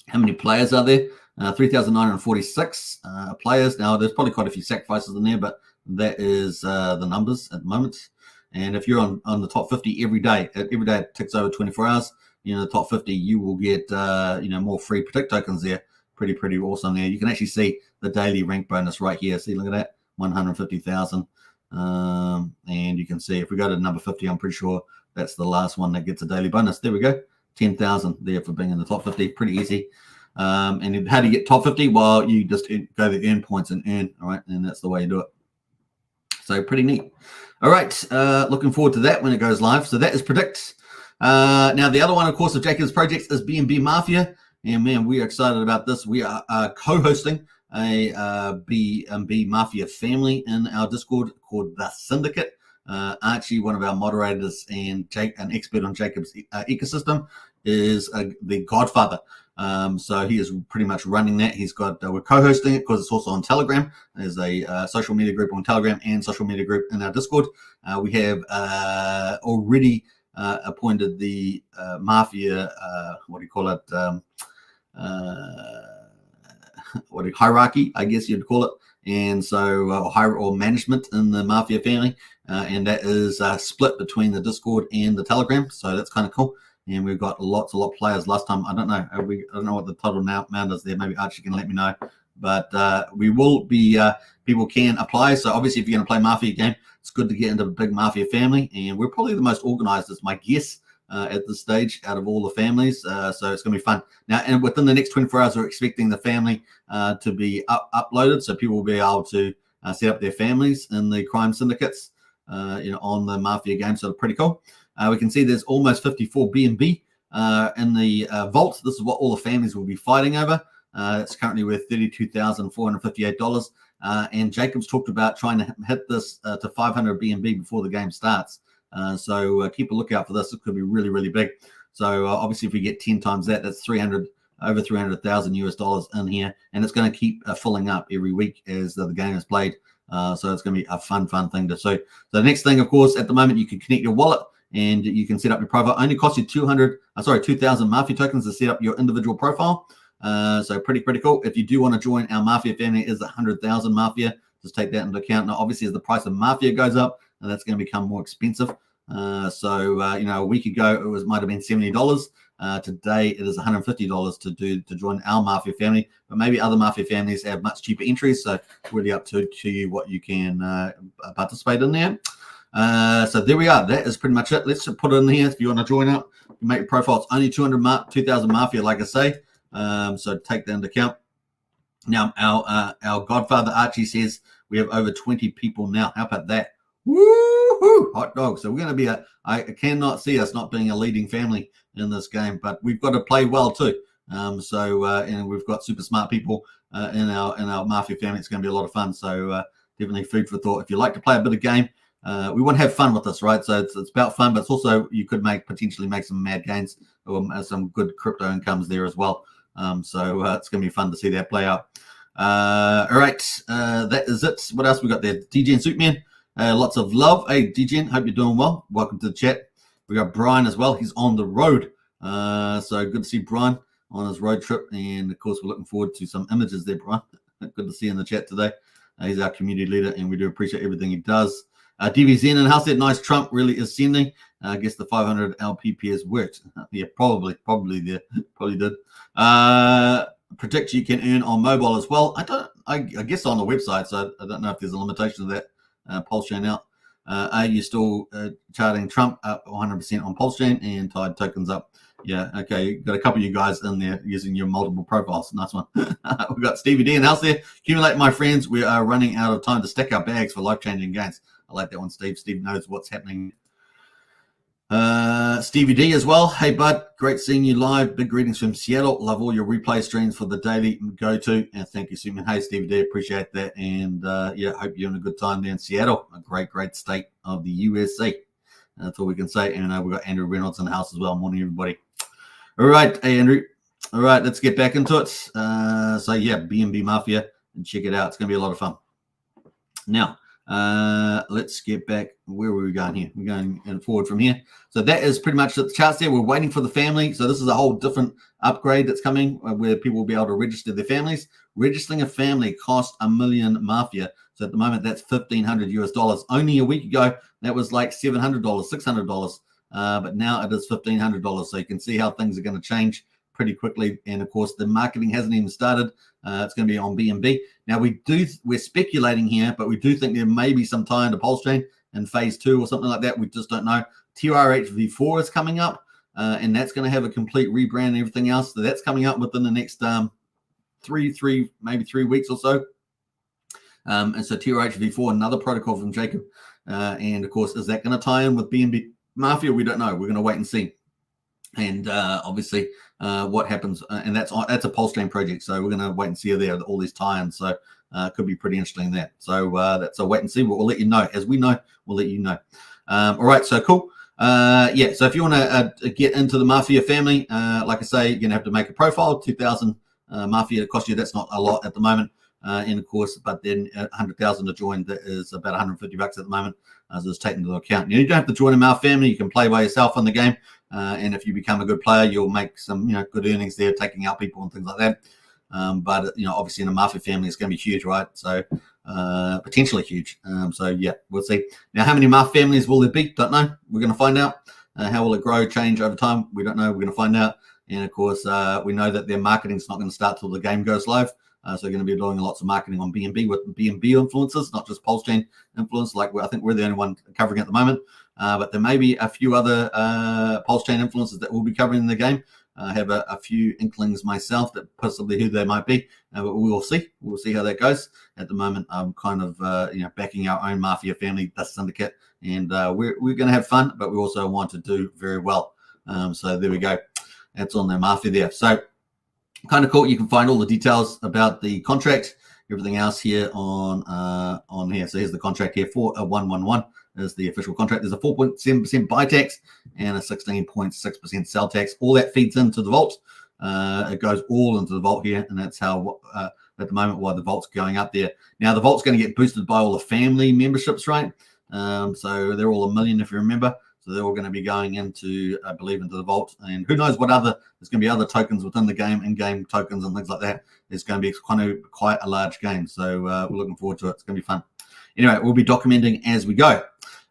How many players are there? 3,946 players. Now, there's probably quite a few sacrifices in there, but that is the numbers at the moment. And if you're on the top 50 every day it ticks over 24 hours, the top 50, you will get, more free predict tokens there. Pretty awesome there. You can actually see the daily rank bonus right here. See, look at that, 150,000. And you can see if we go to number 50, I'm pretty sure that's the last one that gets a daily bonus. There we go, 10,000 there for being in the top 50. Pretty easy. And how do you get top 50? Well, you just go to earn points and earn, all right? And that's the way you do it. So pretty neat. All right, looking forward to that when it goes live. So that is predict. Now, the other one, of course, of Jacob's projects is BNB Mafia. And man, we are excited about this. We are co-hosting a BNB Mafia family in our Discord called The Syndicate. Archie, one of our moderators and an expert on Jacob's ecosystem, is the godfather. So he is pretty much running that. He's got we're co-hosting it because it's also on Telegram. There's a social media group on Telegram and social media group in our Discord. We have already appointed the Mafia, what do you call it? Hierarchy, I guess you'd call it. And so or management in the Mafia family, and that is split between the Discord and the Telegram. So that's kind of cool. And we've got lots of players. Last time, I don't know what the total amount is there. Maybe Archie can let me know. But we will be, people can apply. So obviously, if you're going to play Mafia game, it's good to get into the big Mafia family. And we're probably the most organized, is my guess, at this stage out of all the families. So it's going to be fun. Now, and within the next 24 hours, we're expecting the family to be uploaded. So people will be able to set up their families in the crime syndicates, on the Mafia game. So pretty cool. We can see there's almost 54 BNB in the vault. This is what all the families will be fighting over. It's currently worth $32,458. And Jacob's talked about trying to hit this to 500 BNB before the game starts. So keep a lookout for this. It could be really, really big. So obviously, if we get 10 times that, that's over 300,000 US dollars in here, and it's going to keep filling up every week as the game is played. So it's going to be a fun thing to see. So the next thing, of course, at the moment, you can connect your wallet and you can set up your profile. Only costs you 2,000 Mafia tokens to set up your individual profile. So pretty cool. If you do want to join our Mafia family, is 100,000 Mafia. Just take that into account. Now, obviously, as the price of Mafia goes up, that's going to become more expensive. A week ago it might have been $70. Today it is $150 to join our Mafia family. But maybe other Mafia families have much cheaper entries. So it's really up to you what you can participate in there. So there we are. That is pretty much it. Let's put it in here if you want to join up. Make your profile. It's only 2,000 Mafia, like I say. So take that into account. Now, our godfather Archie says we have over 20 people now. How about that? Woo-hoo! Hot dog. So we're going to be I cannot see us not being a leading family in this game, but we've got to play well too. And we've got super smart people in our Mafia family. It's going to be a lot of fun. So definitely food for thought. If you like to play a bit of game, we want to have fun with this, right? So it's about fun, but it's also you could potentially make some mad gains or some good crypto incomes there as well. So it's going to be fun to see that play out. All right, that is it. What else we got there? DJ and Superman. Lots of love. Hey, DGen, hope you're doing well. Welcome to the chat. We got Brian as well. He's on the road. So good to see Brian on his road trip. And, of course, we're looking forward to some images there, Brian. Good to see you in the chat today. He's our community leader, and we do appreciate everything he does. DVZN and House said, nice Trump really is sending. I guess the 500 LPP has worked. Yeah, probably did. Predict you can earn on mobile as well. I guess on the website, so I don't know if there's a limitation to that. Pulsechain out. Are you still charting Trump up 100% on Pulsechain and Tide tokens up? Yeah, okay. Got a couple of you guys in there using your multiple profiles. Nice one. We've got Stevie D in the house there. Accumulate, my friends. We are running out of time to stack our bags for life-changing gains. I like that one, Steve. Steve knows what's happening. Stevie D as well. Hey, bud. Great seeing you live. Big greetings from Seattle. Love all your replay streams for the daily go-to. And thank you, Superman. Hey, Stevie D. Appreciate that. And, hope you're having a good time there in Seattle. A great state of the USA. That's all we can say. And we've got Andrew Reynolds in the house as well. Morning, everybody. All right. Hey, Andrew. All right. Let's get back into it. BNB Mafia. And check it out. It's going to be a lot of fun. Now, let's get back. Where were we going here? We're going forward from here. So that is pretty much the charts there. We're waiting for the family. So this is a whole different upgrade that's coming where people will be able to register their families. Registering a family costs $1 million Mafia. So at the moment, that's $1,500 US. Only a week ago, that was like $700, $600. But now it is $1,500. So you can see how things are going to change pretty quickly. And of course, the marketing hasn't even started. It's going to be on BNB. Now we're speculating here, but we do think there may be some tie into Pulsechain in phase 2 or something like that. We just don't know. TRH V4 is coming up, and that's going to have a complete rebrand and everything else. So that's coming up within the next 3 weeks or so. And so TRH V4, another protocol from Jacob. And of course, is that going to tie in with BNB Mafia? We don't know. We're going to wait and see. And obviously, what happens, and that's a Pulsechain project, so we're going to wait and see there all these tie-ins. So Could be pretty interesting there. So that's a wait and see, but we'll let you know. As we know, we'll let you know. All right, so cool. Yeah, so if you want to get into the Mafia family, like I say, you're going to have to make a profile. 2,000 Mafia cost you. That's not a lot at the moment. And of course, but then 100,000 to join, that is about 150 bucks at the moment. So it's taken into account. You don't have to join our family. You can play by yourself on the game. And if you become a good player, you'll make some, good earnings there, taking out people and things like that. But obviously in a Mafia family, it's going to be huge, right? So potentially huge. So yeah, we'll see. Now, how many Mafia families will there be? Don't know. We're going to find out. How will it grow, change over time? We don't know. We're going to find out. And of course, we know that their marketing is not going to start till the game goes live. So they're going to be doing lots of marketing on BNB with BNB influencers, not just Pulsechain influence. Like I think we're the only one covering at the moment. But there may be a few other Pulsechain influencers that will be covering the game. I have a few inklings myself that possibly who they might be, but we will see. We'll see how that goes. At the moment, I'm kind of backing our own Mafia family, Dust Syndicate, and we're going to have fun, but we also want to do very well. So there we go. That's on their Mafia there. So kind of cool. You can find all the details about the contract, everything else here on here. So here's the contract here for a 111 is the official contract. There's a 4.7% buy tax and a 16.6% sell tax. All that feeds into the vault. It goes all into the vault here, and that's how at the moment why the vault's going up there. Now the vault's going to get boosted by all the family memberships, right? So they're all 1 million if you remember. So they're all going to be going into, I believe, into the vault. And who knows what other, there's going to be other tokens within the game, in-game tokens and things like that. It's going to be quite a large game. So we're looking forward to it. It's going to be fun. Anyway, we'll be documenting as we go.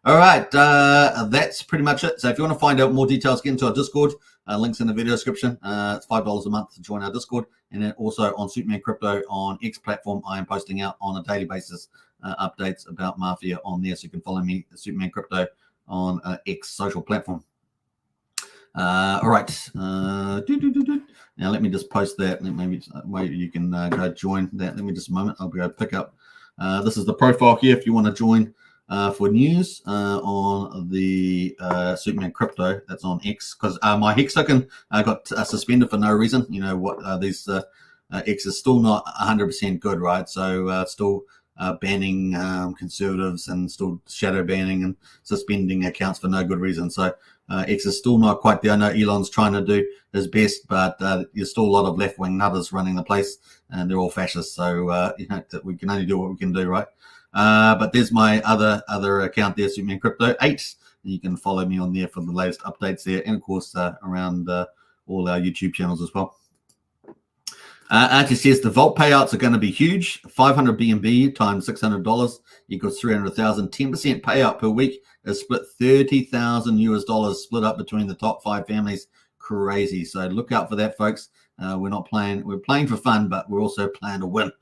All right, that's pretty much it. So if you want to find out more details, get into our Discord. Links in the video description. It's $5 a month to join our Discord. And then also on Superman Crypto on X platform, I am posting out on a daily basis updates about Mafia on there. So you can follow me, Superman Crypto, on X social platform. All right. Now let me just post that. Maybe you can go join that. Let me just a moment. I'll go pick up. This is the profile here if you want to join for news on the Superman Crypto. That's on X because my Hex token got suspended for no reason. You know what? These X is still not 100% good, right? So still banning conservatives and still shadow banning and suspending accounts for no good reason. So X is still not quite there. I know Elon's trying to do his best, but there's still a lot of left-wing nutters running the place, and they're all fascists. So we can only do what we can do, right? But there's my other account there, Superman Crypto 8. And you can follow me on there for the latest updates there, and of course around all our YouTube channels as well. Archie says the vault payouts are going to be huge. 500 BNB times $600 equals 300,000. 10% payout per week is split $30,000 split up between the top 5 families. Crazy. So look out for that, folks. We're not playing. We're playing for fun, but we're also playing to win.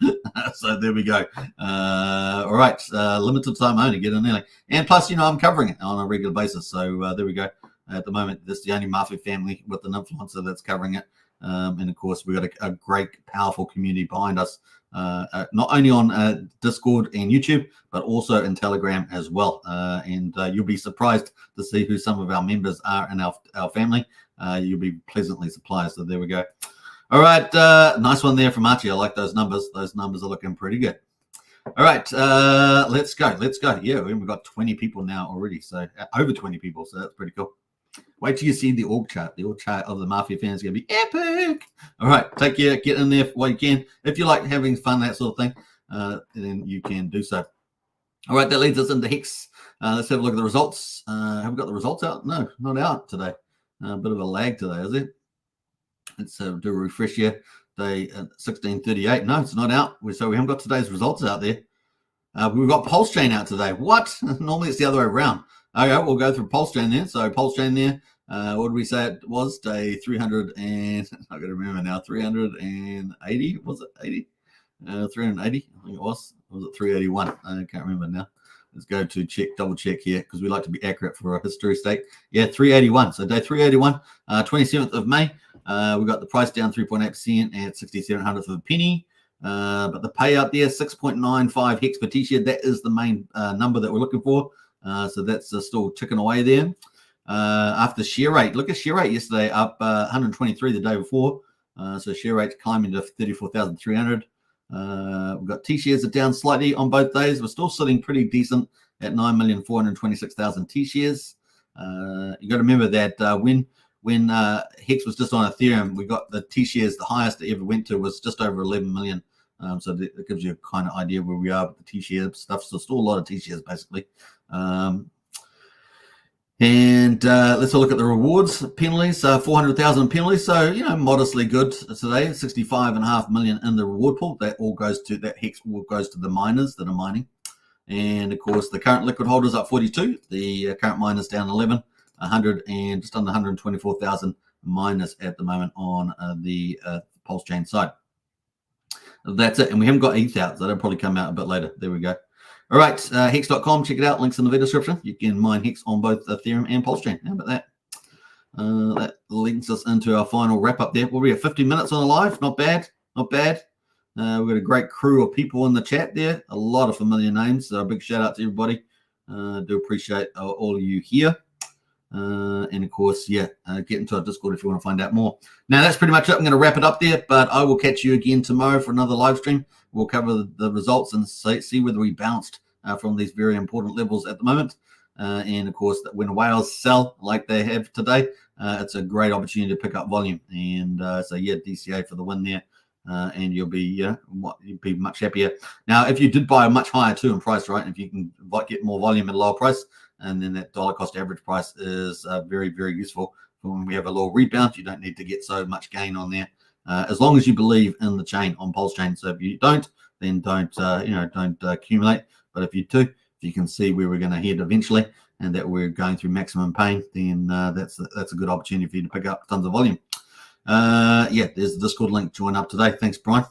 So there we go. All right. Limited time only. Get in there. And plus, I'm covering it on a regular basis. So there we go. At the moment, this is the only Mafia family with an influencer that's covering it. And of course, we've got a great, powerful community behind us, not only on Discord and YouTube, but also in Telegram as well. And you'll be surprised to see who some of our members are in our family. You'll be pleasantly surprised. So there we go. All right. Nice one there from Archie. I like those numbers. Those numbers are looking pretty good. All right. Let's go. Yeah, we've got 20 people now already. So over 20 people. So that's pretty cool. Wait till you see the org chart. The org chart of the Mafia fans is going to be epic. All right, take care. Get in there while you can. If you like having fun, that sort of thing, then you can do so. All right, that leads us into Hex. Let's have a look at the results. Have we got the results out? No, not out today. A bit of a lag today, is it? Let's do a refresh here. Day 1638. No, it's not out. So we haven't got today's results out there. We've got Pulsechain out today. What? Normally it's the other way around. Okay, we'll go through Pulsechain there. So Pulsechain there, what did we say it was? Day 300 and, I got to remember now, 380, was it 80? 380, I think it was. Or was it 381? I can't remember now. Let's go to double check here, because we like to be accurate for a history stake. Yeah, 381. So day 381, 27th of May. We got the price down 3.8% at 6,700 for the penny. But the payout there, 6.95 hex per t-shirt. That is the main number that we're looking for. So that's still ticking away there. After share rate, look at share rate yesterday, up 123 the day before. So share rate climbing to 34,300. We've got T-shares are down slightly on both days. We're still sitting pretty decent at 9,426,000 T-shares. You got to remember that when Hex was just on Ethereum, we got the T-shares, the highest it ever went to was just over 11 million. So that gives you a kind of idea where we are with the T-share stuff. So still a lot of T-shares basically. Let's look at the rewards penalties. 400,000 penalties. So, modestly good today. 65.5 million in the reward pool. That all goes to that Hex all goes to the miners that are mining. And of course, the current liquid holders up 42. The current miners down 11. 100 and just under 124,000 miners at the moment on the Pulsechain side. That's it. And we haven't got ETH out, so that'll probably come out a bit later. There we go. All right, hex.com, check it out. Links in the video description. You can mine Hex on both Ethereum and Pulsechain. How about that? That links us into our final wrap up there. We'll be at 50 minutes on the live. Not bad. Not bad. We've got a great crew of people in the chat there. A lot of familiar names. So a big shout out to everybody. Do appreciate all of you here. And of course, get into our Discord if you want to find out more. Now, that's pretty much it. I'm going to wrap it up there, but I will catch you again tomorrow for another live stream. We'll cover the results and see whether we bounced from these very important levels at the moment. And of course, when whales sell like they have today, it's a great opportunity to pick up volume. And DCA for the win there. And you'll be much happier. Now, if you did buy a much higher too in price, right? If you can get more volume at a lower price, and then that dollar cost average price is very, very useful for when we have a little rebound. You don't need to get so much gain on there, as long as you believe in the chain on Pulsechain. So if you don't, then don't accumulate. But if you do, if you can see where we're going to head eventually, and that we're going through maximum pain, then that's a good opportunity for you to pick up tons of volume. There's the Discord link. Join up today. Thanks, Brian.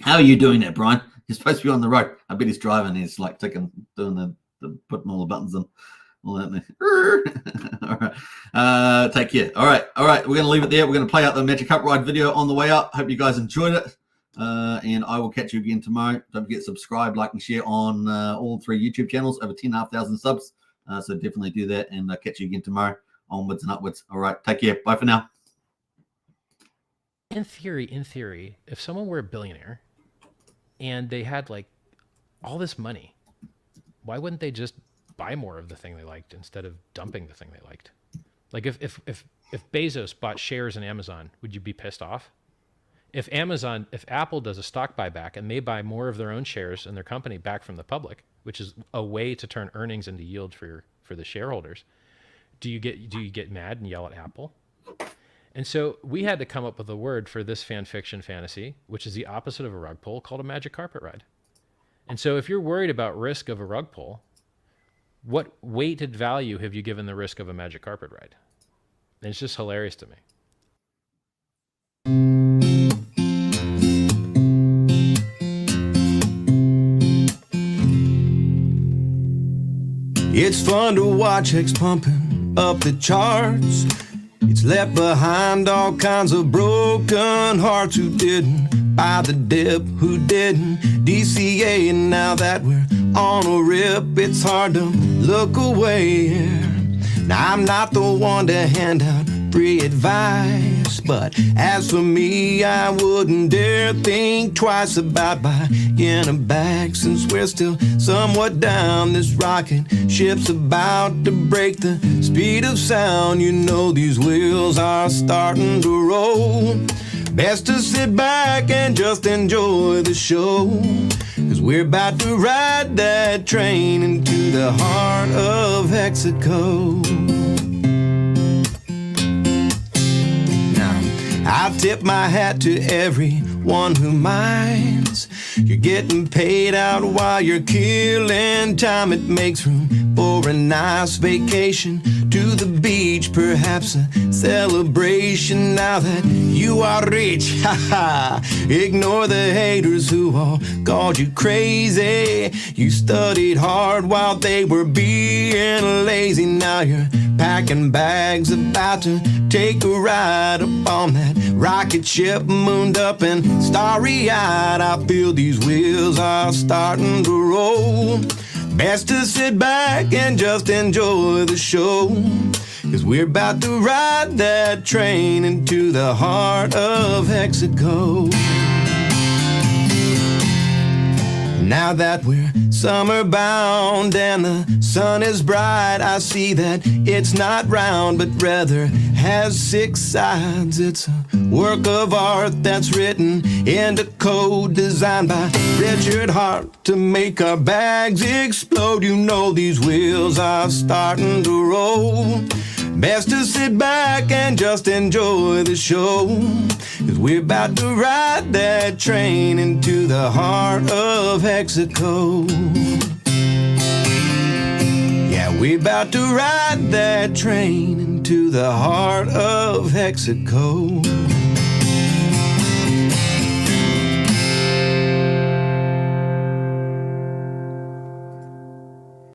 How are you doing there, Brian? You're supposed to be on the road. I bet he's driving. He's like doing the putting all the buttons in. All that. All right. Take care. All right. We're going to leave it there. We're going to play out the Magic Cup Ride video on the way up. Hope you guys enjoyed it. And I will catch you again tomorrow. Don't forget to subscribe, like, and share on all 3 YouTube channels. Over 10,500 subs. So definitely do that. And I'll catch you again tomorrow. Onwards and upwards. All right. Take care. Bye for now. In theory, if someone were a billionaire and they had like all this money, why wouldn't they just buy more of the thing they liked instead of dumping the thing they liked? Like if Bezos bought shares in Amazon, would you be pissed off? If Apple does a stock buyback and they buy more of their own shares in their company back from the public, which is a way to turn earnings into yield for the shareholders, do you get mad and yell at Apple? And so we had to come up with a word for this fan fiction fantasy, which is the opposite of a rug pull, called a magic carpet ride. And so if you're worried about risk of a rug pull, what weighted value have you given the risk of a magic carpet ride? And it's just hilarious to me. It's fun to watch Hex pumping up the charts. It's left behind all kinds of broken hearts who didn't buy the dip, who didn't DCA. And now that we're on a rip, it's hard to look away. Now I'm not the one to hand out free advice, but as for me, I wouldn't dare think twice about buying a bag, since we're still somewhat down. This rocket ship's about to break the speed of sound. You know these wheels are starting to roll. Best to sit back and just enjoy the show, 'cause we're about to ride that train into the heart of Hexaco. I tip my hat to everyone who minds. You're getting paid out while you're killing time. It makes room for a nice vacation to the beach, perhaps a celebration now that you are rich. Ignore the haters who all called you crazy. You studied hard while they were being lazy. Now you're packing bags, about to take a ride up on that rocket ship, mooned up and starry-eyed. I feel these wheels are starting to roll. Best to sit back and just enjoy the show, 'cause we're about to ride that train into the heart of Hexaco. Now that we're summer bound and the sun is bright, I see that it's not round but rather has 6 sides. It's a work of art that's written into code, designed by Richard Hart to make our bags explode. You know these wheels are starting to roll. Best to sit back and just enjoy the show, 'cause we're about to ride that train into the heart of Hexaco. Yeah, we're about to ride that train into the heart of Hexaco.